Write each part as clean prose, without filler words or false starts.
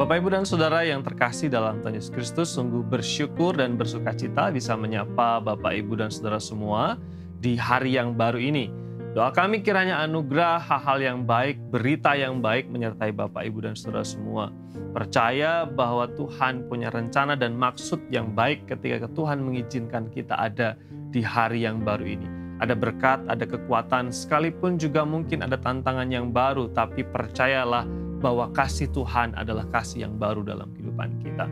Bapak, Ibu, dan Saudara yang terkasih dalam Tuhan Yesus Kristus, sungguh bersyukur dan bersukacita bisa menyapa Bapak, Ibu, dan Saudara semua di hari yang baru ini. Doa kami kiranya anugerah, hal-hal yang baik, berita yang baik menyertai Bapak, Ibu, dan Saudara semua. Percaya bahwa Tuhan punya rencana dan maksud yang baik ketika Tuhan mengizinkan kita ada di hari yang baru ini. Ada berkat, ada kekuatan, sekalipun juga mungkin ada tantangan yang baru, tapi percayalah bahwa kasih Tuhan adalah kasih yang baru dalam kehidupan kita.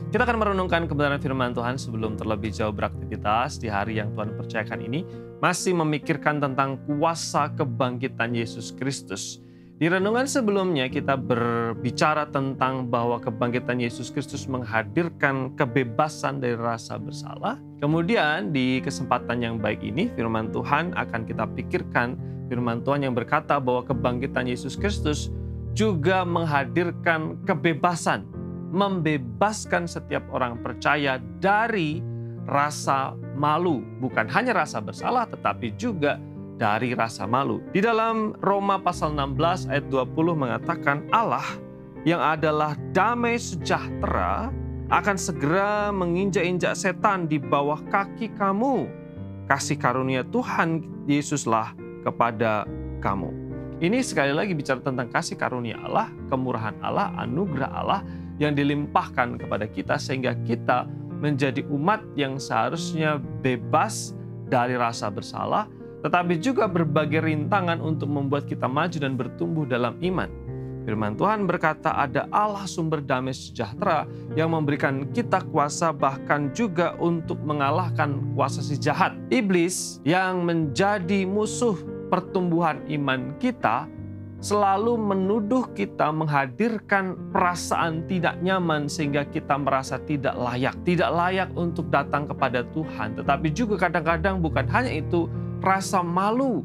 Kita akan merenungkan kebenaran firman Tuhan sebelum terlebih jauh beraktivitas di hari yang Tuhan percayakan ini, masih memikirkan tentang kuasa kebangkitan Yesus Kristus. Di renungan sebelumnya kita berbicara tentang bahwa kebangkitan Yesus Kristus menghadirkan kebebasan dari rasa bersalah. Kemudian di kesempatan yang baik ini firman Tuhan akan kita pikirkan, firman Tuhan yang berkata bahwa kebangkitan Yesus Kristus juga menghadirkan kebebasan, membebaskan setiap orang percaya dari rasa malu. Bukan hanya rasa bersalah, tetapi juga dari rasa malu. Di dalam Roma pasal 16 ayat 20 mengatakan Allah yang adalah damai sejahtera akan segera menginjak-injak setan di bawah kaki kamu. Kasih karunia Tuhan Yesuslah kepada kamu. Ini sekali lagi bicara tentang kasih karunia Allah, kemurahan Allah, anugerah Allah yang dilimpahkan kepada kita sehingga kita menjadi umat yang seharusnya bebas dari rasa bersalah, tetapi juga berbagai rintangan untuk membuat kita maju dan bertumbuh dalam iman. Firman Tuhan berkata ada Allah sumber damai sejahtera yang memberikan kita kuasa bahkan juga untuk mengalahkan kuasa si jahat. Iblis yang menjadi musuh pertumbuhan iman kita selalu menuduh kita menghadirkan perasaan tidak nyaman sehingga kita merasa tidak layak untuk datang kepada Tuhan. Tetapi juga kadang-kadang bukan hanya itu, rasa malu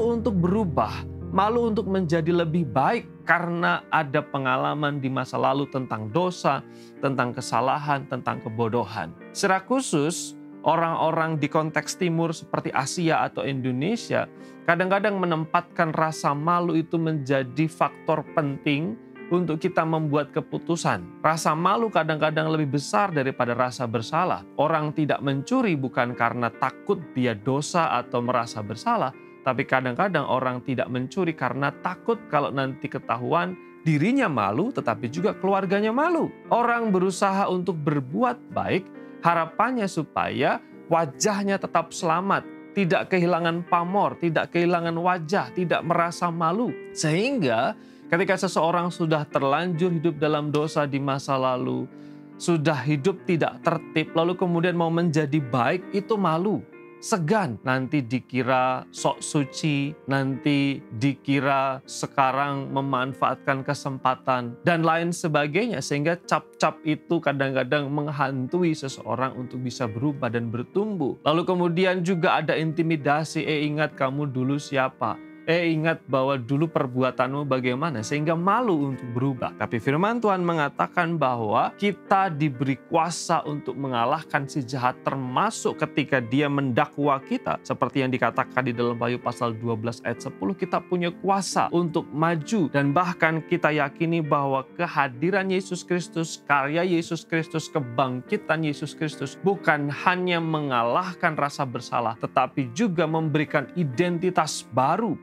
untuk berubah, malu untuk menjadi lebih baik karena ada pengalaman di masa lalu tentang dosa, tentang kesalahan, tentang kebodohan. Secara khusus, orang-orang di konteks timur seperti Asia atau Indonesia kadang-kadang menempatkan rasa malu itu menjadi faktor penting untuk kita membuat keputusan. Rasa malu kadang-kadang lebih besar daripada rasa bersalah. Orang tidak mencuri bukan karena takut dia dosa atau merasa bersalah, tapi kadang-kadang orang tidak mencuri karena takut kalau nanti ketahuan dirinya malu tetapi juga keluarganya malu. Orang berusaha untuk berbuat baik, harapannya supaya wajahnya tetap selamat, tidak kehilangan pamor, tidak kehilangan wajah, tidak merasa malu. Sehingga ketika seseorang sudah terlanjur hidup dalam dosa di masa lalu, sudah hidup tidak tertib, lalu kemudian mau menjadi baik, itu malu. Segan, nanti dikira sok suci, nanti dikira sekarang memanfaatkan kesempatan, dan lain sebagainya. Sehingga cap-cap itu kadang-kadang menghantui seseorang untuk bisa berubah dan bertumbuh. Lalu kemudian juga ada intimidasi, ingat kamu dulu siapa? Ingat bahwa dulu perbuatanmu bagaimana, sehingga malu untuk berubah. Tapi firman Tuhan mengatakan bahwa kita diberi kuasa untuk mengalahkan si jahat, termasuk ketika dia mendakwa kita. Seperti yang dikatakan di dalam Wahyu pasal 12 ayat 10, kita punya kuasa untuk maju. Dan bahkan kita yakini bahwa kehadiran Yesus Kristus, karya Yesus Kristus, kebangkitan Yesus Kristus bukan hanya mengalahkan rasa bersalah, tetapi juga memberikan identitas baru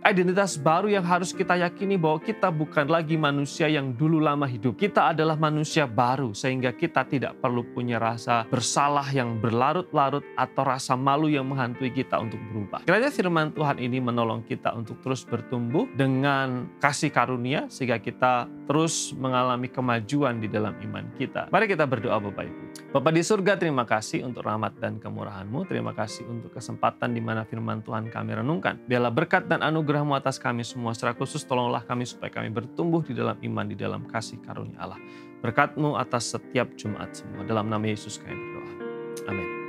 yang harus kita yakini bahwa kita bukan lagi manusia yang dulu lama hidup. Kita adalah manusia baru sehingga kita tidak perlu punya rasa bersalah yang berlarut-larut atau rasa malu yang menghantui kita untuk berubah. Kiranya firman Tuhan ini menolong kita untuk terus bertumbuh dengan kasih karunia sehingga kita terus mengalami kemajuan di dalam iman kita. Mari kita berdoa Bapak Ibu. Bapa di surga, terima kasih untuk rahmat dan kemurahan-Mu. Terima kasih untuk kesempatan di mana firman Tuhan kami renungkan. Biarlah berkat dan anugerah-Mu atas kami semua. Secara khusus tolonglah kami supaya kami bertumbuh di dalam iman, di dalam kasih karunia Allah. Berkat-Mu atas setiap Jumat semua. Dalam nama Yesus kami berdoa. Amin.